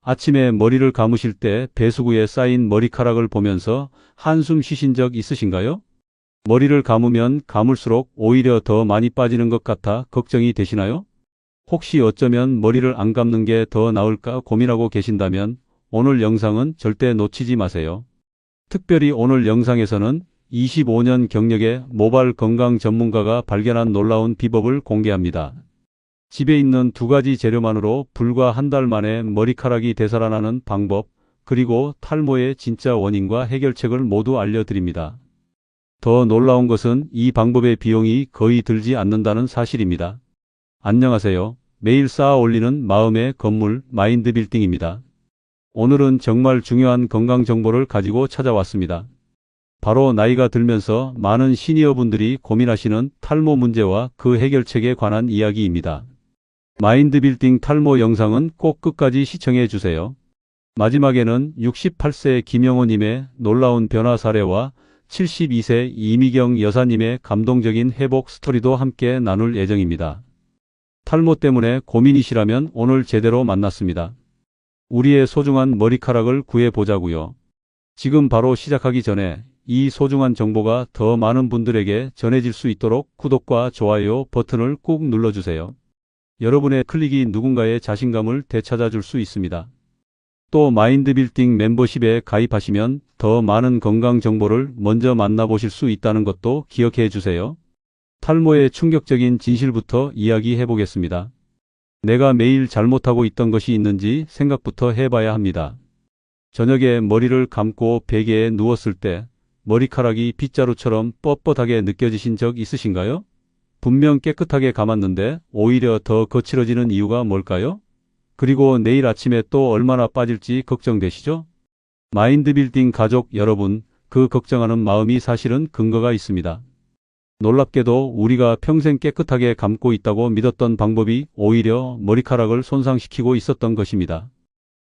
아침에 머리를 감으실 때 배수구에 쌓인 머리카락을 보면서 한숨 쉬신 적 있으신가요? 머리를 감으면 감을수록 오히려 더 많이 빠지는 것 같아 걱정이 되시나요? 혹시 어쩌면 머리를 안 감는 게 더 나을까 고민하고 계신다면 오늘 영상은 절대 놓치지 마세요. 특별히 오늘 영상에서는 25년 경력의 모발 건강 전문가가 발견한 놀라운 비법을 공개합니다. 집에 있는 두 가지 재료만으로 불과 한 달 만에 머리카락이 되살아나는 방법, 그리고 탈모의 진짜 원인과 해결책을 모두 알려드립니다. 더 놀라운 것은 이 방법의 비용이 거의 들지 않는다는 사실입니다. 안녕하세요. 매일 쌓아 올리는 마음의 건물 마인드 빌딩입니다. 오늘은 정말 중요한 건강 정보를 가지고 찾아왔습니다. 바로 나이가 들면서 많은 시니어분들이 고민하시는 탈모 문제와 그 해결책에 관한 이야기입니다. 마인드 빌딩 탈모 영상은 꼭 끝까지 시청해 주세요. 마지막에는 68세 김영호님의 놀라운 변화 사례와 72세 이미경 여사님의 감동적인 회복 스토리도 함께 나눌 예정입니다. 탈모 때문에 고민이시라면 오늘 제대로 만났습니다. 우리의 소중한 머리카락을 구해보자고요. 지금 바로 시작하기 전에 이 소중한 정보가 더 많은 분들에게 전해질 수 있도록 구독과 좋아요 버튼을 꾹 눌러주세요. 여러분의 클릭이 누군가의 자신감을 되찾아줄 수 있습니다. 또 마인드 빌딩 멤버십에 가입하시면 더 많은 건강 정보를 먼저 만나보실 수 있다는 것도 기억해 주세요. 탈모의 충격적인 진실부터 이야기해 보겠습니다. 내가 매일 잘못하고 있던 것이 있는지 생각부터 해봐야 합니다. 저녁에 머리를 감고 베개에 누웠을 때 머리카락이 빗자루처럼 뻣뻣하게 느껴지신 적 있으신가요? 분명 깨끗하게 감았는데 오히려 더 거칠어지는 이유가 뭘까요? 그리고 내일 아침에 또 얼마나 빠질지 걱정되시죠? 마인드 빌딩 가족 여러분, 그 걱정하는 마음이 사실은 근거가 있습니다. 놀랍게도 우리가 평생 깨끗하게 감고 있다고 믿었던 방법이 오히려 머리카락을 손상시키고 있었던 것입니다.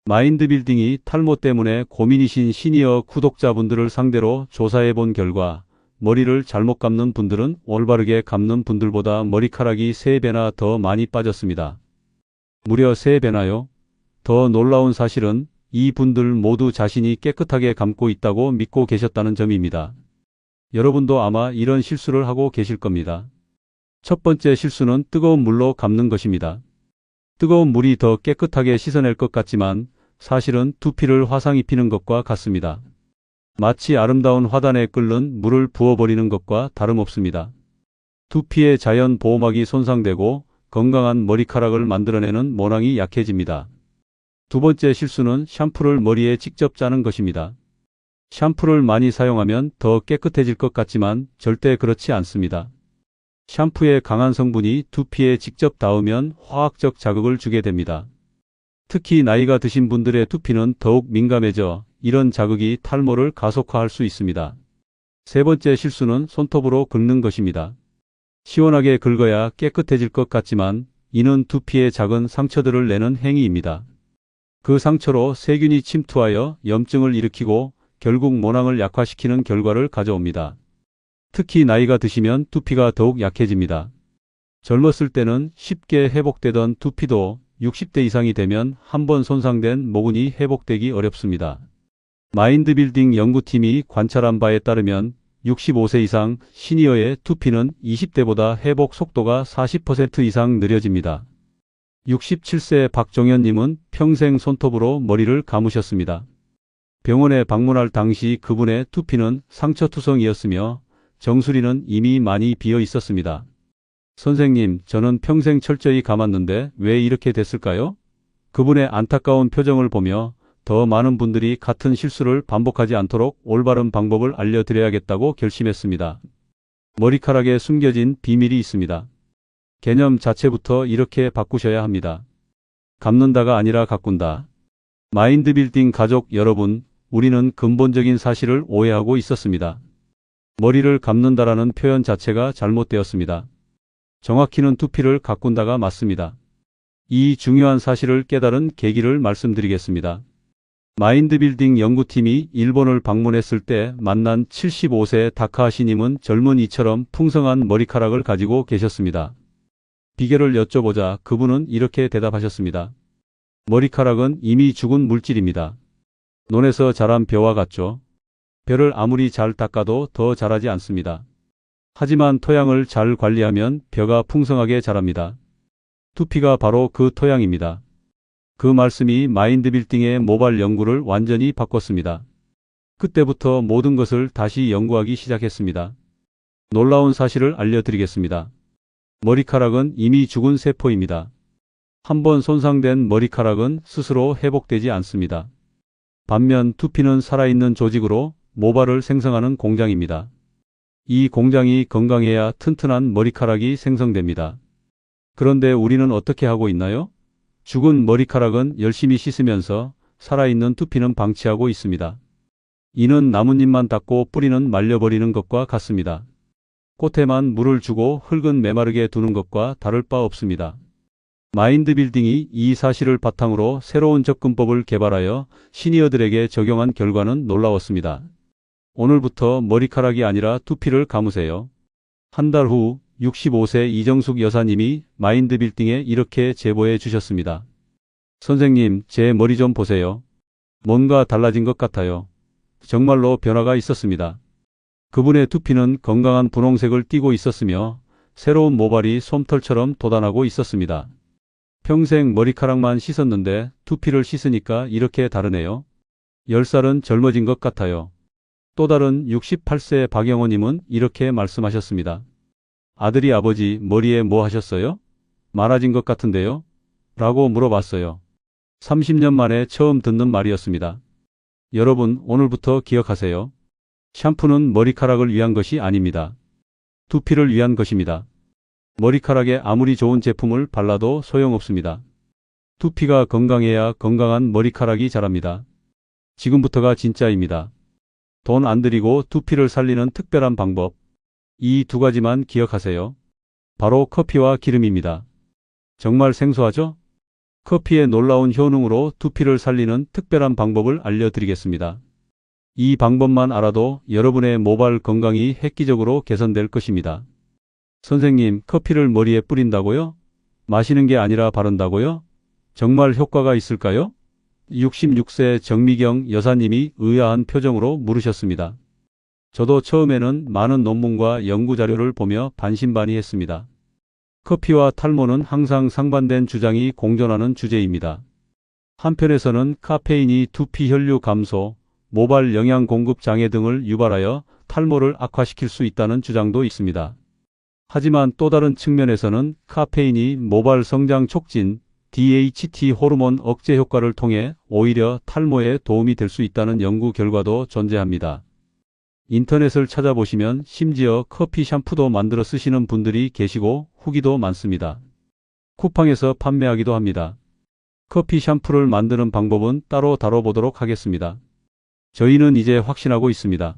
마인드 빌딩이 탈모 때문에 고민이신 시니어 구독자분들을 상대로 조사해 본 결과 머리를 잘못 감는 분들은 올바르게 감는 분들보다 머리카락이 3배나 더 많이 빠졌습니다. 무려 3배나요? 더 놀라운 사실은 이 분들 모두 자신이 깨끗하게 감고 있다고 믿고 계셨다는 점입니다. 여러분도 아마 이런 실수를 하고 계실 겁니다. 첫 번째 실수는 뜨거운 물로 감는 것입니다. 뜨거운 물이 더 깨끗하게 씻어낼 것 같지만 사실은 두피를 화상 입히는 것과 같습니다. 마치 아름다운 화단에 끓는 물을 부어버리는 것과 다름없습니다. 두피의 자연 보호막이 손상되고 건강한 머리카락을 만들어내는 모낭이 약해집니다. 두 번째 실수는 샴푸를 머리에 직접 짜는 것입니다. 샴푸를 많이 사용하면 더 깨끗해질 것 같지만 절대 그렇지 않습니다. 샴푸의 강한 성분이 두피에 직접 닿으면 화학적 자극을 주게 됩니다. 특히 나이가 드신 분들의 두피는 더욱 민감해져 이런 자극이 탈모를 가속화할 수 있습니다. 세 번째 실수는 손톱으로 긁는 것입니다. 시원하게 긁어야 깨끗해질 것 같지만 이는 두피에 작은 상처들을 내는 행위입니다. 그 상처로 세균이 침투하여 염증을 일으키고 결국 모낭을 약화시키는 결과를 가져옵니다. 특히 나이가 드시면 두피가 더욱 약해집니다. 젊었을 때는 쉽게 회복되던 두피도 60대 이상이 되면 한번 손상된 모근이 회복되기 어렵습니다. 마인드 빌딩 연구팀이 관찰한 바에 따르면 65세 이상 시니어의 두피는 20대보다 회복 속도가 40% 이상 느려집니다. 67세 박종현님은 평생 손톱으로 머리를 감으셨습니다. 병원에 방문할 당시 그분의 두피는 상처투성이었으며 정수리는 이미 많이 비어 있었습니다. 선생님, 저는 평생 철저히 감았는데 왜 이렇게 됐을까요? 그분의 안타까운 표정을 보며 더 많은 분들이 같은 실수를 반복하지 않도록 올바른 방법을 알려드려야겠다고 결심했습니다. 머리카락에 숨겨진 비밀이 있습니다. 개념 자체부터 이렇게 바꾸셔야 합니다. 감는다가 아니라 가꾼다. 마인드 빌딩 가족 여러분, 우리는 근본적인 사실을 오해하고 있었습니다. 머리를 감는다라는 표현 자체가 잘못되었습니다. 정확히는 두피를 가꾼다가 맞습니다. 이 중요한 사실을 깨달은 계기를 말씀드리겠습니다. 마인드 빌딩 연구팀이 일본을 방문했을 때 만난 75세 다카하시님은 젊은 이처럼 풍성한 머리카락을 가지고 계셨습니다. 비결을 여쭤보자 그분은 이렇게 대답하셨습니다. 머리카락은 이미 죽은 물질입니다. 논에서 자란 벼와 같죠. 벼를 아무리 잘 닦아도 더 자라지 않습니다. 하지만 토양을 잘 관리하면 벼가 풍성하게 자랍니다. 두피가 바로 그 토양입니다. 그 말씀이 마인드빌딩의 모발 연구를 완전히 바꿨습니다. 그때부터 모든 것을 다시 연구하기 시작했습니다. 놀라운 사실을 알려드리겠습니다. 머리카락은 이미 죽은 세포입니다. 한번 손상된 머리카락은 스스로 회복되지 않습니다. 반면 두피는 살아있는 조직으로 모발을 생성하는 공장입니다. 이 공장이 건강해야 튼튼한 머리카락이 생성됩니다. 그런데 우리는 어떻게 하고 있나요? 죽은 머리카락은 열심히 씻으면서 살아있는 두피는 방치하고 있습니다. 이는 나뭇잎만 닦고 뿌리는 말려버리는 것과 같습니다. 꽃에만 물을 주고 흙은 메마르게 두는 것과 다를 바 없습니다. 마인드빌딩이 이 사실을 바탕으로 새로운 접근법을 개발하여 시니어들에게 적용한 결과는 놀라웠습니다. 오늘부터 머리카락이 아니라 두피를 감으세요. 한 달 후 65세 이정숙 여사님이 마인드빌딩에 이렇게 제보해 주셨습니다. 선생님, 제 머리 좀 보세요. 뭔가 달라진 것 같아요. 정말로 변화가 있었습니다. 그분의 두피는 건강한 분홍색을 띠고 있었으며 새로운 모발이 솜털처럼 돋아나고 있었습니다. 평생 머리카락만 씻었는데 두피를 씻으니까 이렇게 다르네요. 10살은 젊어진 것 같아요. 또 다른 68세 박영호님은 이렇게 말씀하셨습니다. 아들이 아버지 머리에 뭐 하셨어요? 많아진 것 같은데요? 라고 물어봤어요. 30년 만에 처음 듣는 말이었습니다. 여러분, 오늘부터 기억하세요. 샴푸는 머리카락을 위한 것이 아닙니다. 두피를 위한 것입니다. 머리카락에 아무리 좋은 제품을 발라도 소용없습니다. 두피가 건강해야 건강한 머리카락이 자랍니다. 지금부터가 진짜입니다. 돈 안 들이고 두피를 살리는 특별한 방법. 이 두 가지만 기억하세요. 바로 커피와 기름입니다. 정말 생소하죠? 커피의 놀라운 효능으로 두피를 살리는 특별한 방법을 알려드리겠습니다. 이 방법만 알아도 여러분의 모발 건강이 획기적으로 개선될 것입니다. 선생님, 커피를 머리에 뿌린다고요? 마시는 게 아니라 바른다고요? 정말 효과가 있을까요? 66세 정미경 여사님이 의아한 표정으로 물으셨습니다. 저도 처음에는 많은 논문과 연구자료를 보며 반신반의했습니다. 커피와 탈모는 항상 상반된 주장이 공존하는 주제입니다. 한편에서는 카페인이 두피 혈류 감소, 모발 영양 공급 장애 등을 유발하여 탈모를 악화시킬 수 있다는 주장도 있습니다. 하지만 또 다른 측면에서는 카페인이 모발 성장 촉진, DHT 호르몬 억제 효과를 통해 오히려 탈모에 도움이 될 수 있다는 연구 결과도 존재합니다. 인터넷을 찾아보시면 심지어 커피 샴푸도 만들어 쓰시는 분들이 계시고 후기도 많습니다. 쿠팡에서 판매하기도 합니다. 커피 샴푸를 만드는 방법은 따로 다뤄보도록 하겠습니다. 저희는 이제 확신하고 있습니다.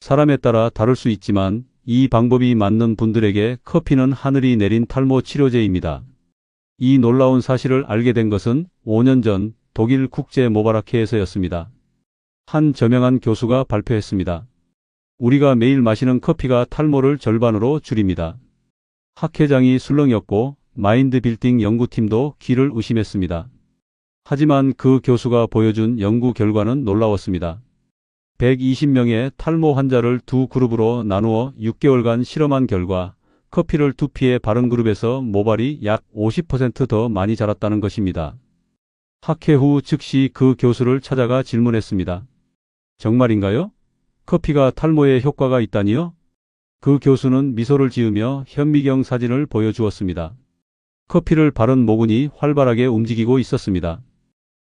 사람에 따라 다를 수 있지만 이 방법이 맞는 분들에게 커피는 하늘이 내린 탈모 치료제입니다. 이 놀라운 사실을 알게 된 것은 5년 전 독일 국제 모발학회에서였습니다. 한 저명한 교수가 발표했습니다. 우리가 매일 마시는 커피가 탈모를 절반으로 줄입니다. 학회장이 술렁였고 마인드빌딩 연구팀도 귀를 의심했습니다. 하지만 그 교수가 보여준 연구 결과는 놀라웠습니다. 120명의 탈모 환자를 두 그룹으로 나누어 6개월간 실험한 결과 커피를 두피에 바른 그룹에서 모발이 약 50% 더 많이 자랐다는 것입니다. 학회 후 즉시 그 교수를 찾아가 질문했습니다. 정말인가요? 커피가 탈모에 효과가 있다니요? 그 교수는 미소를 지으며 현미경 사진을 보여주었습니다. 커피를 바른 모근이 활발하게 움직이고 있었습니다.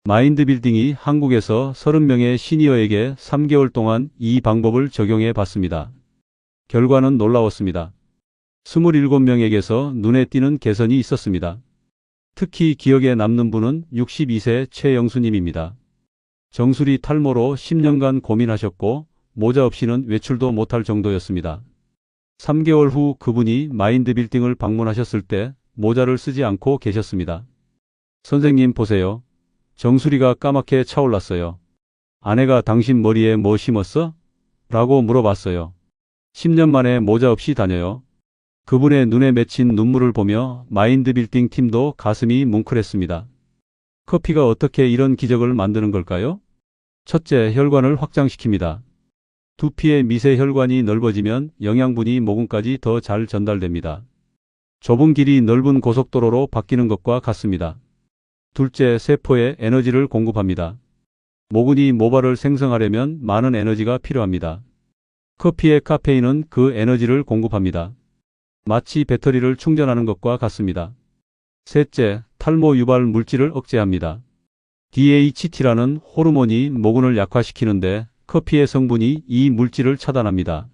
마인드빌딩이 한국에서 30명의 시니어에게 3개월 동안 이 방법을 적용해 봤습니다. 결과는 놀라웠습니다. 27명에게서 눈에 띄는 개선이 있었습니다. 특히 기억에 남는 분은 62세 최영수님입니다. 정수리 탈모로 10년간 고민하셨고 모자 없이는 외출도 못할 정도였습니다. 3개월 후 그분이 마인드빌딩을 방문하셨을 때 모자를 쓰지 않고 계셨습니다. 선생님 보세요. 정수리가 까맣게 차올랐어요. 아내가 당신 머리에 뭐 심었어? 라고 물어봤어요. 10년 만에 모자 없이 다녀요. 그분의 눈에 맺힌 눈물을 보며 마인드빌딩 팀도 가슴이 뭉클했습니다. 커피가 어떻게 이런 기적을 만드는 걸까요? 첫째, 혈관을 확장시킵니다. 두피의 미세 혈관이 넓어지면 영양분이 모근까지 더 잘 전달됩니다. 좁은 길이 넓은 고속도로로 바뀌는 것과 같습니다. 둘째, 세포에 에너지를 공급합니다. 모근이 모발을 생성하려면 많은 에너지가 필요합니다. 커피의 카페인은 그 에너지를 공급합니다. 마치 배터리를 충전하는 것과 같습니다. 셋째, 탈모 유발 물질을 억제합니다. DHT라는 호르몬이 모근을 약화시키는데 커피의 성분이 이 물질을 차단합니다.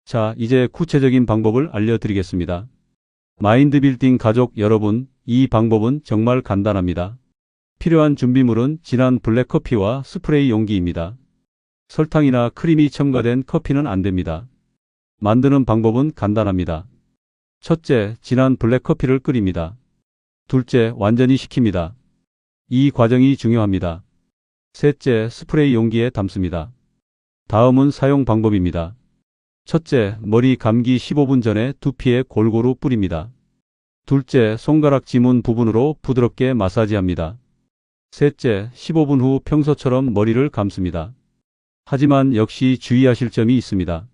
자, 이제 구체적인 방법을 알려드리겠습니다. 마인드빌딩 가족 여러분, 이 방법은 정말 간단합니다. 필요한 준비물은 진한 블랙커피와 스프레이 용기입니다. 설탕이나 크림이 첨가된 커피는 안 됩니다. 만드는 방법은 간단합니다. 첫째, 진한 블랙커피를 끓입니다. 둘째, 완전히 식힙니다. 이 과정이 중요합니다. 셋째, 스프레이 용기에 담습니다. 다음은 사용 방법입니다. 첫째, 머리 감기 15분 전에 두피에 골고루 뿌립니다. 둘째, 손가락 지문 부분으로 부드럽게 마사지합니다. 셋째, 15분 후 평소처럼 머리를 감습니다. 하지만 역시 주의하실 점이 있습니다.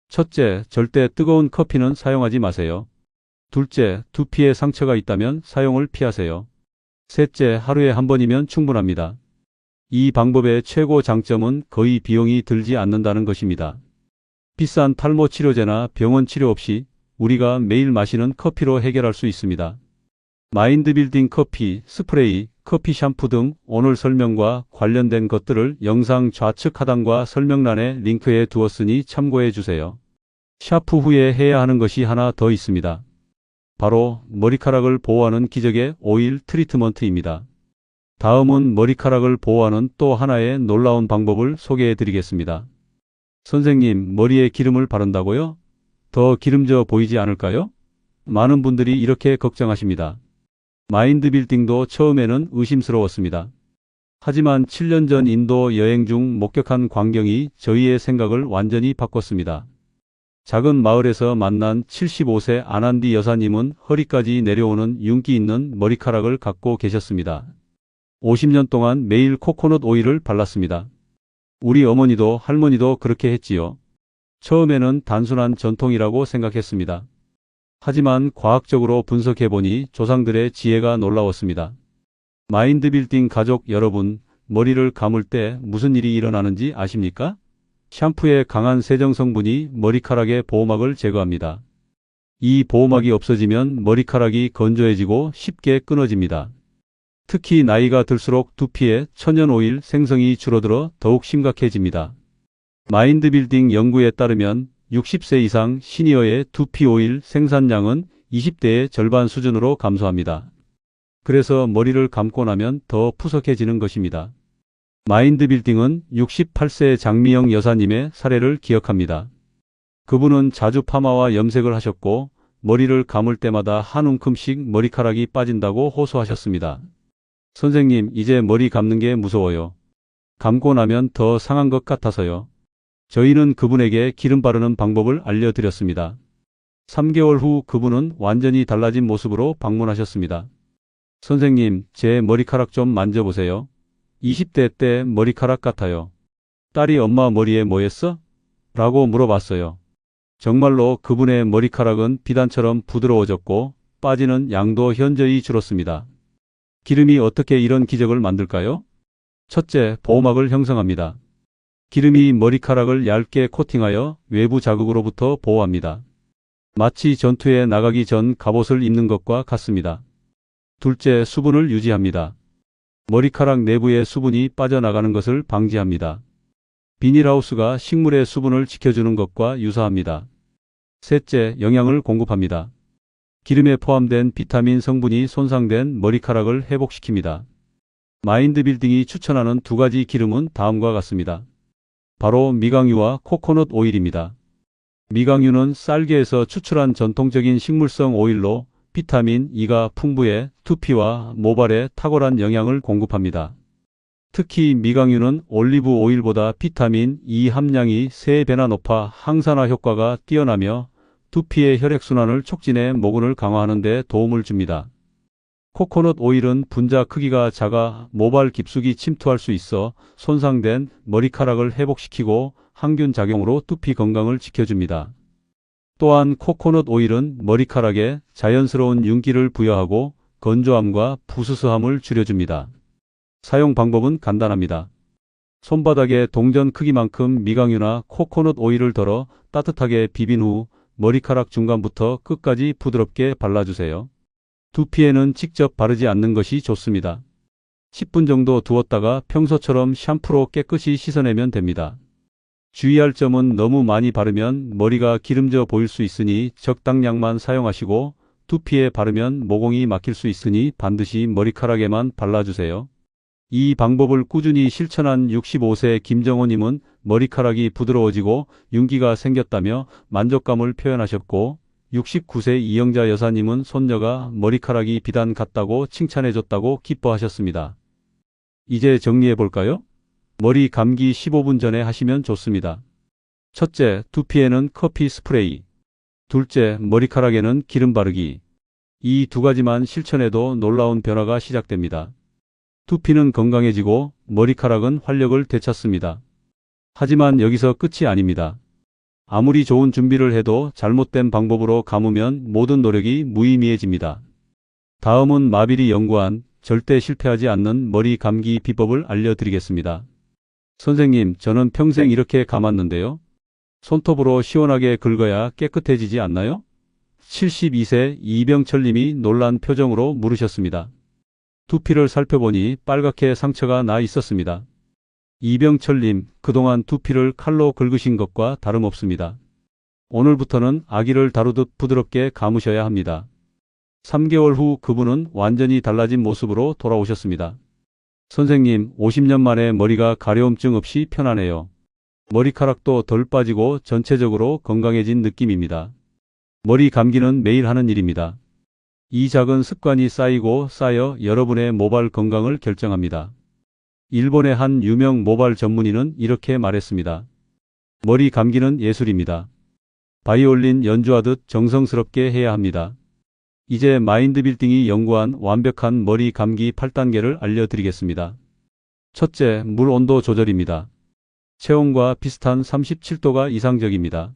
첫째, 절대 뜨거운 커피는 사용하지 마세요. 둘째, 두피에 상처가 있다면 사용을 피하세요. 셋째, 하루에 한 번이면 충분합니다. 이 방법의 최고 장점은 거의 비용이 들지 않는다는 것입니다. 비싼 탈모 치료제나 병원 치료 없이 우리가 매일 마시는 커피로 해결할 수 있습니다. 마인드빌딩 커피, 스프레이, 커피 샴푸 등 오늘 설명과 관련된 것들을 영상 좌측 하단과 설명란에 링크해 두었으니 참고해 주세요. 샤프 후에 해야 하는 것이 하나 더 있습니다. 바로 머리카락을 보호하는 기적의 오일 트리트먼트입니다. 다음은 머리카락을 보호하는 또 하나의 놀라운 방법을 소개해 드리겠습니다. 선생님, 머리에 기름을 바른다고요? 더 기름져 보이지 않을까요? 많은 분들이 이렇게 걱정하십니다. 마인드빌딩도 처음에는 의심스러웠습니다. 하지만 7년 전 인도 여행 중 목격한 광경이 저희의 생각을 완전히 바꿨습니다. 작은 마을에서 만난 75세 아난디 여사님은 허리까지 내려오는 윤기 있는 머리카락을 갖고 계셨습니다. 50년 동안 매일 코코넛 오일을 발랐습니다. 우리 어머니도 할머니도 그렇게 했지요. 처음에는 단순한 전통이라고 생각했습니다. 하지만 과학적으로 분석해보니 조상들의 지혜가 놀라웠습니다. 마인드빌딩 가족 여러분, 머리를 감을 때 무슨 일이 일어나는지 아십니까? 샴푸의 강한 세정 성분이 머리카락의 보호막을 제거합니다. 이 보호막이 없어지면 머리카락이 건조해지고 쉽게 끊어집니다. 특히 나이가 들수록 두피에 천연 오일 생성이 줄어들어 더욱 심각해집니다. 마인드빌딩 연구에 따르면 60세 이상 시니어의 두피 오일 생산량은 20대의 절반 수준으로 감소합니다. 그래서 머리를 감고 나면 더 푸석해지는 것입니다. 마인드빌딩은 68세 장미영 여사님의 사례를 기억합니다. 그분은 자주 파마와 염색을 하셨고 머리를 감을 때마다 한 움큼씩 머리카락이 빠진다고 호소하셨습니다. 선생님, 이제 머리 감는 게 무서워요. 감고 나면 더 상한 것 같아서요. 저희는 그분에게 기름 바르는 방법을 알려드렸습니다. 3개월 후 그분은 완전히 달라진 모습으로 방문하셨습니다. 선생님, 제 머리카락 좀 만져보세요. 20대 때 머리카락 같아요. 딸이 엄마 머리에 뭐 했어? 라고 물어봤어요. 정말로 그분의 머리카락은 비단처럼 부드러워졌고 빠지는 양도 현저히 줄었습니다. 기름이 어떻게 이런 기적을 만들까요? 첫째, 보호막을 형성합니다. 기름이 머리카락을 얇게 코팅하여 외부 자극으로부터 보호합니다. 마치 전투에 나가기 전 갑옷을 입는 것과 같습니다. 둘째, 수분을 유지합니다. 머리카락 내부의 수분이 빠져나가는 것을 방지합니다. 비닐하우스가 식물의 수분을 지켜주는 것과 유사합니다. 셋째, 영양을 공급합니다. 기름에 포함된 비타민 성분이 손상된 머리카락을 회복시킵니다. 마인드빌딩이 추천하는 두 가지 기름은 다음과 같습니다. 바로 미강유와 코코넛 오일입니다. 미강유는 쌀개에서 추출한 전통적인 식물성 오일로 비타민 E가 풍부해 두피와 모발에 탁월한 영양을 공급합니다. 특히 미강유는 올리브 오일보다 비타민 E 함량이 3배나 높아 항산화 효과가 뛰어나며 두피의 혈액순환을 촉진해 모근을 강화하는 데 도움을 줍니다. 코코넛 오일은 분자 크기가 작아 모발 깊숙이 침투할 수 있어 손상된 머리카락을 회복시키고 항균 작용으로 두피 건강을 지켜줍니다. 또한 코코넛 오일은 머리카락에 자연스러운 윤기를 부여하고 건조함과 부스스함을 줄여줍니다. 사용 방법은 간단합니다. 손바닥에 동전 크기만큼 미강유나 코코넛 오일을 덜어 따뜻하게 비빈 후 머리카락 중간부터 끝까지 부드럽게 발라주세요. 두피에는 직접 바르지 않는 것이 좋습니다. 10분 정도 두었다가 평소처럼 샴푸로 깨끗이 씻어내면 됩니다. 주의할 점은 너무 많이 바르면 머리가 기름져 보일 수 있으니 적당량만 사용하시고 두피에 바르면 모공이 막힐 수 있으니 반드시 머리카락에만 발라주세요. 이 방법을 꾸준히 실천한 65세 김정호님은 머리카락이 부드러워지고 윤기가 생겼다며 만족감을 표현하셨고 69세 이영자 여사님은 손녀가 머리카락이 비단 같다고 칭찬해줬다고 기뻐하셨습니다. 이제 정리해 볼까요? 머리 감기 15분 전에 하시면 좋습니다. 첫째, 두피에는 커피 스프레이. 둘째, 머리카락에는 기름 바르기. 이 두 가지만 실천해도 놀라운 변화가 시작됩니다. 두피는 건강해지고 머리카락은 활력을 되찾습니다. 하지만 여기서 끝이 아닙니다. 아무리 좋은 준비를 해도 잘못된 방법으로 감으면 모든 노력이 무의미해집니다. 다음은 마빌이 연구한 절대 실패하지 않는 머리 감기 비법을 알려드리겠습니다. 선생님, 저는 평생 이렇게 감았는데요. 손톱으로 시원하게 긁어야 깨끗해지지 않나요? 72세 이병철님이 놀란 표정으로 물으셨습니다. 두피를 살펴보니 빨갛게 상처가 나 있었습니다. 이병철님, 그동안 두피를 칼로 긁으신 것과 다름없습니다. 오늘부터는 아기를 다루듯 부드럽게 감으셔야 합니다. 3개월 후 그분은 완전히 달라진 모습으로 돌아오셨습니다. 선생님, 50년 만에 머리가 가려움증 없이 편하네요. 머리카락도 덜 빠지고 전체적으로 건강해진 느낌입니다. 머리 감기는 매일 하는 일입니다. 이 작은 습관이 쌓이고 쌓여 여러분의 모발 건강을 결정합니다. 일본의 한 유명 모발 전문의는 이렇게 말했습니다. 머리 감기는 예술입니다. 바이올린 연주하듯 정성스럽게 해야 합니다. 이제 마인드빌딩이 연구한 완벽한 머리 감기 8단계를 알려드리겠습니다. 첫째, 물 온도 조절입니다. 체온과 비슷한 37도가 이상적입니다.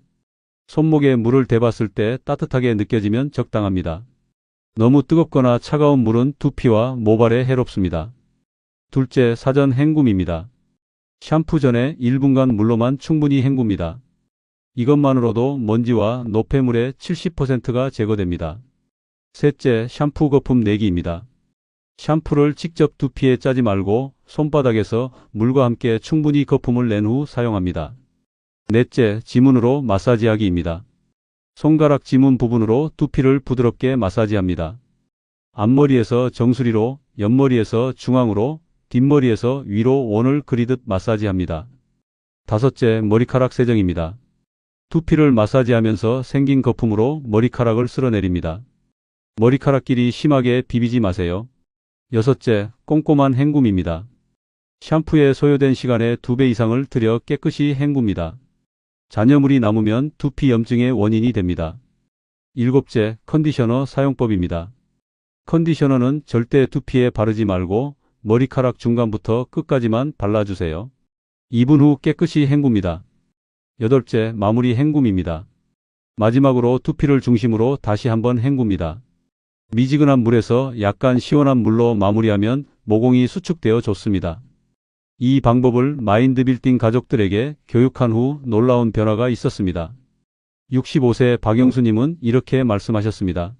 손목에 물을 대봤을 때 따뜻하게 느껴지면 적당합니다. 너무 뜨겁거나 차가운 물은 두피와 모발에 해롭습니다. 둘째, 사전 헹굼입니다. 샴푸 전에 1분간 물로만 충분히 헹굽니다. 이것만으로도 먼지와 노폐물의 70%가 제거됩니다. 셋째, 샴푸 거품 내기입니다. 샴푸를 직접 두피에 짜지 말고 손바닥에서 물과 함께 충분히 거품을 낸 후 사용합니다. 넷째, 지문으로 마사지하기입니다. 손가락 지문 부분으로 두피를 부드럽게 마사지합니다. 앞머리에서 정수리로, 옆머리에서 중앙으로, 뒷머리에서 위로 원을 그리듯 마사지합니다. 다섯째, 머리카락 세정입니다. 두피를 마사지하면서 생긴 거품으로 머리카락을 쓸어내립니다. 머리카락끼리 심하게 비비지 마세요. 여섯째, 꼼꼼한 헹굼입니다. 샴푸에 소요된 시간의 2배 이상을 들여 깨끗이 헹굽니다. 잔여물이 남으면 두피 염증의 원인이 됩니다. 일곱째, 컨디셔너 사용법입니다. 컨디셔너는 절대 두피에 바르지 말고 머리카락 중간부터 끝까지만 발라주세요. 2분 후 깨끗이 헹굽니다. 여덟째, 마무리 헹굼입니다. 마지막으로 두피를 중심으로 다시 한번 헹굽니다. 미지근한 물에서 약간 시원한 물로 마무리하면 모공이 수축되어 좋습니다. 이 방법을 마인드빌딩 가족들에게 교육한 후 놀라운 변화가 있었습니다. 65세 박영수님은 이렇게 말씀하셨습니다.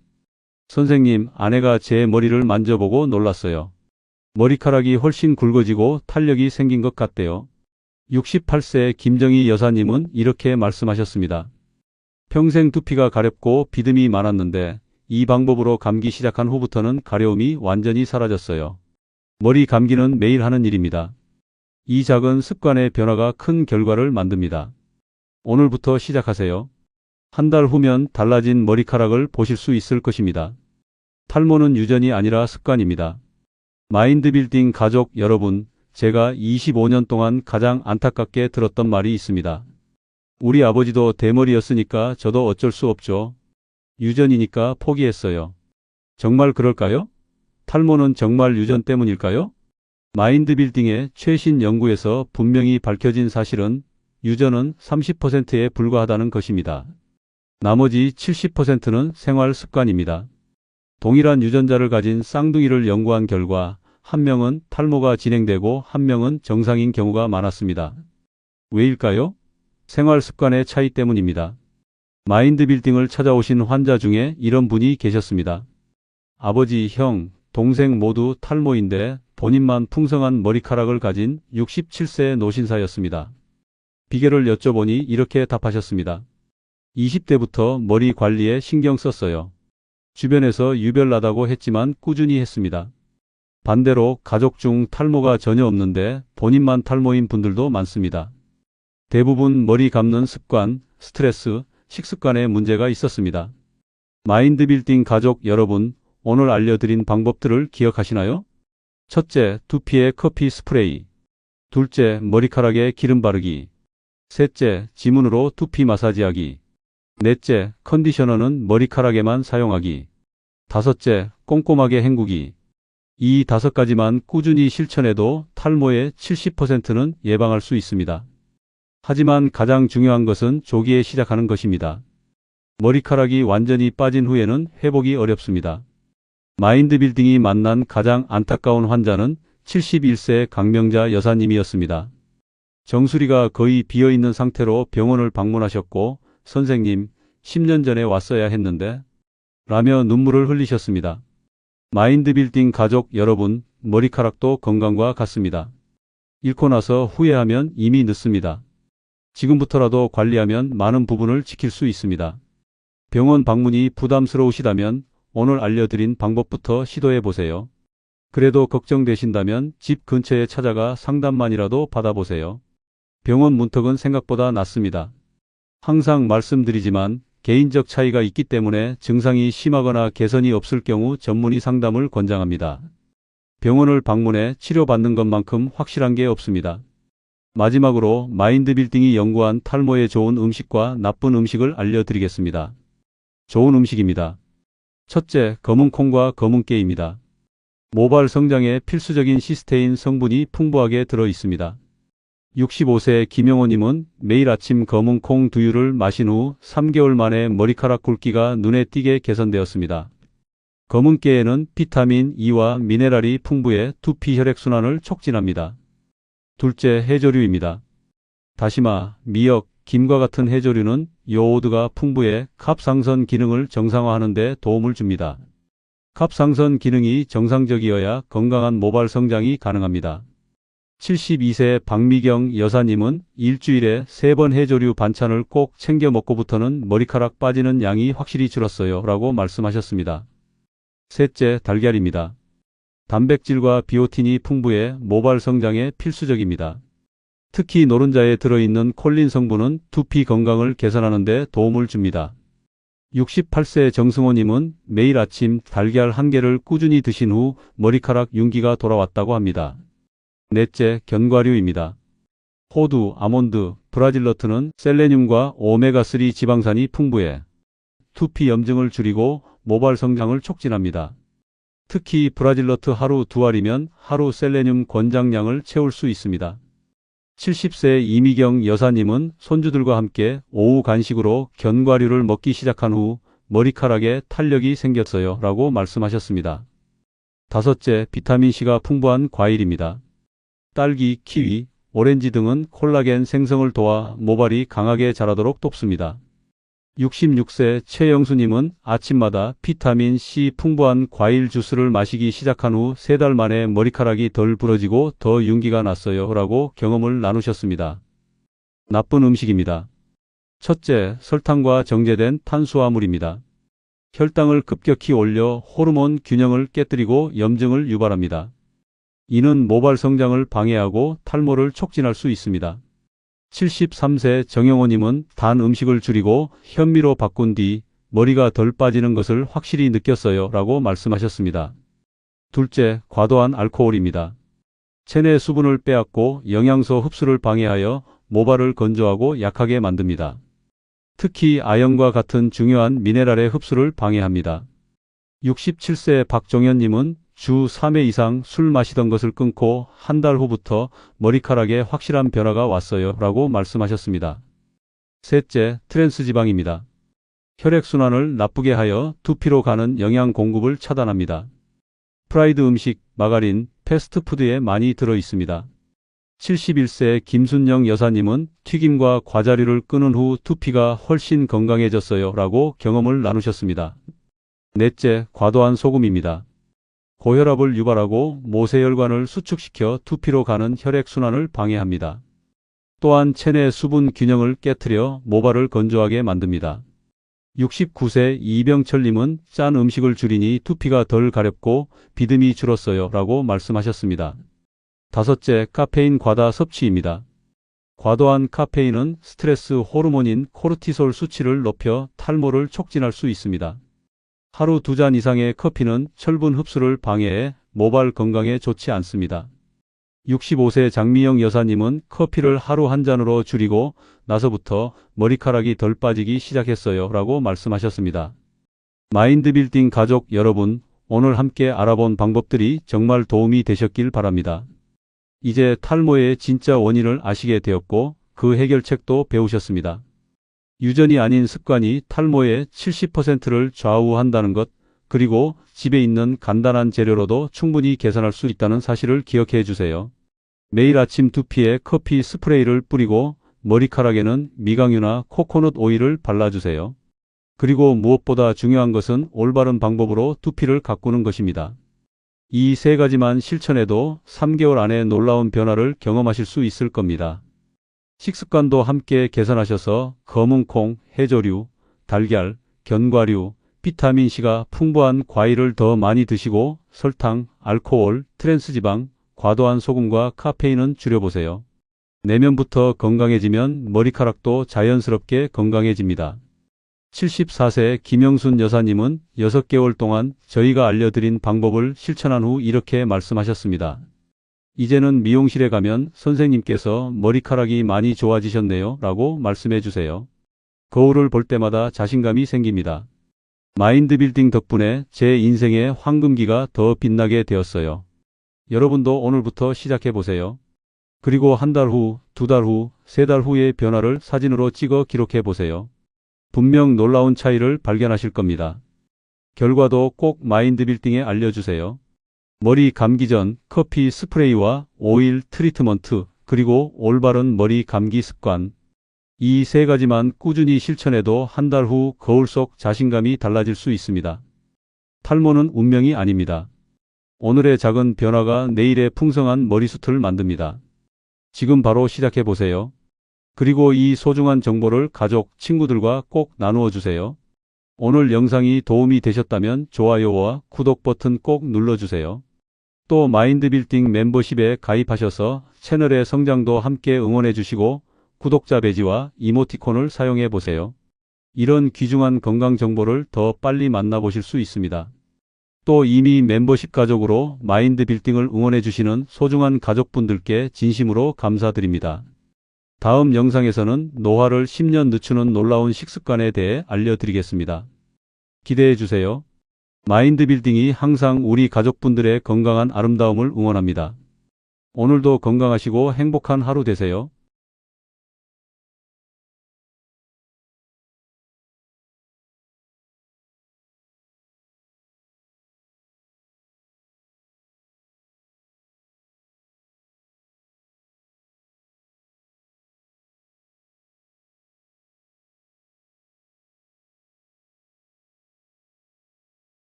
선생님, 아내가 제 머리를 만져보고 놀랐어요. 머리카락이 훨씬 굵어지고 탄력이 생긴 것 같대요. 68세 김정희 여사님은 이렇게 말씀하셨습니다. 평생 두피가 가렵고 비듬이 많았는데 이 방법으로 감기 시작한 후부터는 가려움이 완전히 사라졌어요. 머리 감기는 매일 하는 일입니다. 이 작은 습관의 변화가 큰 결과를 만듭니다. 오늘부터 시작하세요. 한 달 후면 달라진 머리카락을 보실 수 있을 것입니다. 탈모는 유전이 아니라 습관입니다. 마인드빌딩 가족 여러분, 제가 25년 동안 가장 안타깝게 들었던 말이 있습니다. 우리 아버지도 대머리였으니까 저도 어쩔 수 없죠. 유전이니까 포기했어요. 정말 그럴까요? 탈모는 정말 유전 때문일까요? 마인드빌딩의 최신 연구에서 분명히 밝혀진 사실은 유전은 30%에 불과하다는 것입니다. 나머지 70%는 생활 습관입니다. 동일한 유전자를 가진 쌍둥이를 연구한 결과 한 명은 탈모가 진행되고 한 명은 정상인 경우가 많았습니다. 왜일까요? 생활 습관의 차이 때문입니다. 마인드빌딩을 찾아오신 환자 중에 이런 분이 계셨습니다. 아버지, 형, 동생 모두 탈모인데 본인만 풍성한 머리카락을 가진 67세 노신사였습니다. 비결을 여쭤보니 이렇게 답하셨습니다. 20대부터 머리 관리에 신경 썼어요. 주변에서 유별나다고 했지만 꾸준히 했습니다. 반대로 가족 중 탈모가 전혀 없는데 본인만 탈모인 분들도 많습니다. 대부분 머리 감는 습관, 스트레스, 식습관에 문제가 있었습니다. 마인드빌딩 가족 여러분, 오늘 알려드린 방법들을 기억하시나요? 첫째, 두피에 커피 스프레이. 둘째, 머리카락에 기름 바르기. 셋째, 지문으로 두피 마사지하기. 넷째, 컨디셔너는 머리카락에만 사용하기. 다섯째, 꼼꼼하게 헹구기. 이 5가지만 꾸준히 실천해도 탈모의 70%는 예방할 수 있습니다. 하지만 가장 중요한 것은 조기에 시작하는 것입니다. 머리카락이 완전히 빠진 후에는 회복이 어렵습니다. 마인드빌딩이 만난 가장 안타까운 환자는 71세 강명자 여사님이었습니다. 정수리가 거의 비어있는 상태로 병원을 방문하셨고 선생님, 10년 전에 왔어야 했는데 라며 눈물을 흘리셨습니다. 마인드빌딩 가족 여러분, 머리카락도 건강과 같습니다. 잃고 나서 후회하면 이미 늦습니다. 지금부터라도 관리하면 많은 부분을 지킬 수 있습니다. 병원 방문이 부담스러우시다면 오늘 알려드린 방법부터 시도해 보세요. 그래도 걱정되신다면 집 근처에 찾아가 상담만이라도 받아보세요. 병원 문턱은 생각보다 낮습니다. 항상 말씀드리지만 개인적 차이가 있기 때문에 증상이 심하거나 개선이 없을 경우 전문의 상담을 권장합니다. 병원을 방문해 치료받는 것만큼 확실한 게 없습니다. 마지막으로 마인드빌딩이 연구한 탈모에 좋은 음식과 나쁜 음식을 알려드리겠습니다. 좋은 음식입니다. 첫째, 검은 콩과 검은 깨입니다. 모발 성장에 필수적인 시스테인 성분이 풍부하게 들어 있습니다. 65세 김영호님은 매일 아침 검은 콩 두유를 마신 후 3개월 만에 머리카락 굵기가 눈에 띄게 개선되었습니다. 검은 깨에는 비타민 E와 미네랄이 풍부해 두피 혈액순환을 촉진합니다. 둘째, 해조류입니다. 다시마, 미역, 김과 같은 해조류는 요오드가 풍부해 갑상선 기능을 정상화하는 데 도움을 줍니다. 갑상선 기능이 정상적이어야 건강한 모발 성장이 가능합니다. 72세 박미경 여사님은 일주일에 3번 해조류 반찬을 꼭 챙겨 먹고부터는 머리카락 빠지는 양이 확실히 줄었어요 라고 말씀하셨습니다. 셋째, 달걀입니다. 단백질과 비오틴이 풍부해 모발 성장에 필수적입니다. 특히 노른자에 들어있는 콜린 성분은 두피 건강을 개선하는 데 도움을 줍니다. 68세 정승호님은 매일 아침 달걀 1개를 꾸준히 드신 후 머리카락 윤기가 돌아왔다고 합니다. 넷째, 견과류입니다. 호두, 아몬드, 브라질너트는 셀레늄과 오메가3 지방산이 풍부해 두피 염증을 줄이고 모발 성장을 촉진합니다. 특히 브라질너트 하루 2알이면 하루 셀레늄 권장량을 채울 수 있습니다. 70세 이미경 여사님은 손주들과 함께 오후 간식으로 견과류를 먹기 시작한 후 머리카락에 탄력이 생겼어요 라고 말씀하셨습니다. 다섯째, 비타민C가 풍부한 과일입니다. 딸기, 키위, 오렌지 등은 콜라겐 생성을 도와 모발이 강하게 자라도록 돕습니다. 66세 최영수님은 아침마다 비타민C 풍부한 과일 주스를 마시기 시작한 후 3달 만에 머리카락이 덜 부러지고 더 윤기가 났어요 라고 경험을 나누셨습니다. 나쁜 음식입니다. 첫째, 설탕과 정제된 탄수화물입니다. 혈당을 급격히 올려 호르몬 균형을 깨뜨리고 염증을 유발합니다. 이는 모발 성장을 방해하고 탈모를 촉진할 수 있습니다. 73세 정영호님은 단 음식을 줄이고 현미로 바꾼 뒤 머리가 덜 빠지는 것을 확실히 느꼈어요 라고 말씀하셨습니다. 둘째, 과도한 알코올입니다. 체내 수분을 빼앗고 영양소 흡수를 방해하여 모발을 건조하고 약하게 만듭니다. 특히 아연과 같은 중요한 미네랄의 흡수를 방해합니다. 67세 박종현님은 주 3회 이상 술 마시던 것을 끊고 한 달 후부터 머리카락에 확실한 변화가 왔어요. 라고 말씀하셨습니다. 셋째, 트랜스 지방입니다. 혈액순환을 나쁘게 하여 두피로 가는 영양 공급을 차단합니다. 프라이드 음식, 마가린, 패스트푸드에 많이 들어 있습니다. 71세 김순영 여사님은 튀김과 과자류를 끊은 후 두피가 훨씬 건강해졌어요. 라고 경험을 나누셨습니다. 넷째, 과도한 소금입니다. 고혈압을 유발하고 모세혈관을 수축시켜 두피로 가는 혈액순환을 방해합니다. 또한 체내 수분 균형을 깨트려 모발을 건조하게 만듭니다. 69세 이병철님은 짠 음식을 줄이니 두피가 덜 가렵고 비듬이 줄었어요. 라고 말씀하셨습니다. 다섯째, 카페인 과다 섭취입니다. 과도한 카페인은 스트레스 호르몬인 코르티솔 수치를 높여 탈모를 촉진할 수 있습니다. 하루 2잔 이상의 커피는 철분 흡수를 방해해 모발 건강에 좋지 않습니다. 65세 장미영 여사님은 커피를 하루 1잔으로 줄이고 나서부터 머리카락이 덜 빠지기 시작했어요. 라고 말씀하셨습니다. 마인드빌딩 가족 여러분, 오늘 함께 알아본 방법들이 정말 도움이 되셨길 바랍니다. 이제 탈모의 진짜 원인을 아시게 되었고 그 해결책도 배우셨습니다. 유전이 아닌 습관이 탈모의 70%를 좌우한다는 것, 그리고 집에 있는 간단한 재료로도 충분히 개선할 수 있다는 사실을 기억해 주세요. 매일 아침 두피에 커피 스프레이를 뿌리고 머리카락에는 미강유나 코코넛 오일을 발라주세요. 그리고 무엇보다 중요한 것은 올바른 방법으로 두피를 가꾸는 것입니다. 이 세 가지만 실천해도 3개월 안에 놀라운 변화를 경험하실 수 있을 겁니다. 식습관도 함께 개선하셔서 검은 콩, 해조류, 달걀, 견과류, 비타민C가 풍부한 과일을 더 많이 드시고 설탕, 알코올, 트랜스지방, 과도한 소금과 카페인은 줄여보세요. 내면부터 건강해지면 머리카락도 자연스럽게 건강해집니다. 74세 김영순 여사님은 6개월 동안 저희가 알려드린 방법을 실천한 후 이렇게 말씀하셨습니다. 이제는 미용실에 가면 선생님께서 머리카락이 많이 좋아지셨네요. 라고 말씀해 주세요. 거울을 볼 때마다 자신감이 생깁니다. 마인드빌딩 덕분에 제 인생의 황금기가 더 빛나게 되었어요. 여러분도 오늘부터 시작해 보세요. 그리고 한 달 후, 2달 후, 3달 후의 변화를 사진으로 찍어 기록해 보세요. 분명 놀라운 차이를 발견하실 겁니다. 결과도 꼭 마인드빌딩에 알려주세요. 머리 감기 전 커피 스프레이와 오일 트리트먼트, 그리고 올바른 머리 감기 습관. 이 세 가지만 꾸준히 실천해도 한 달 후 거울 속 자신감이 달라질 수 있습니다. 탈모는 운명이 아닙니다. 오늘의 작은 변화가 내일의 풍성한 머리숱을 만듭니다. 지금 바로 시작해 보세요. 그리고 이 소중한 정보를 가족, 친구들과 꼭 나누어 주세요. 오늘 영상이 도움이 되셨다면 좋아요와 구독 버튼 꼭 눌러주세요. 또 마인드빌딩 멤버십에 가입하셔서 채널의 성장도 함께 응원해 주시고 구독자 배지와 이모티콘을 사용해 보세요. 이런 귀중한 건강 정보를 더 빨리 만나보실 수 있습니다. 또 이미 멤버십 가족으로 마인드빌딩을 응원해 주시는 소중한 가족분들께 진심으로 감사드립니다. 다음 영상에서는 노화를 10년 늦추는 놀라운 식습관에 대해 알려드리겠습니다. 기대해 주세요. 마인드빌딩이 항상 우리 가족분들의 건강한 아름다움을 응원합니다. 오늘도 건강하시고 행복한 하루 되세요.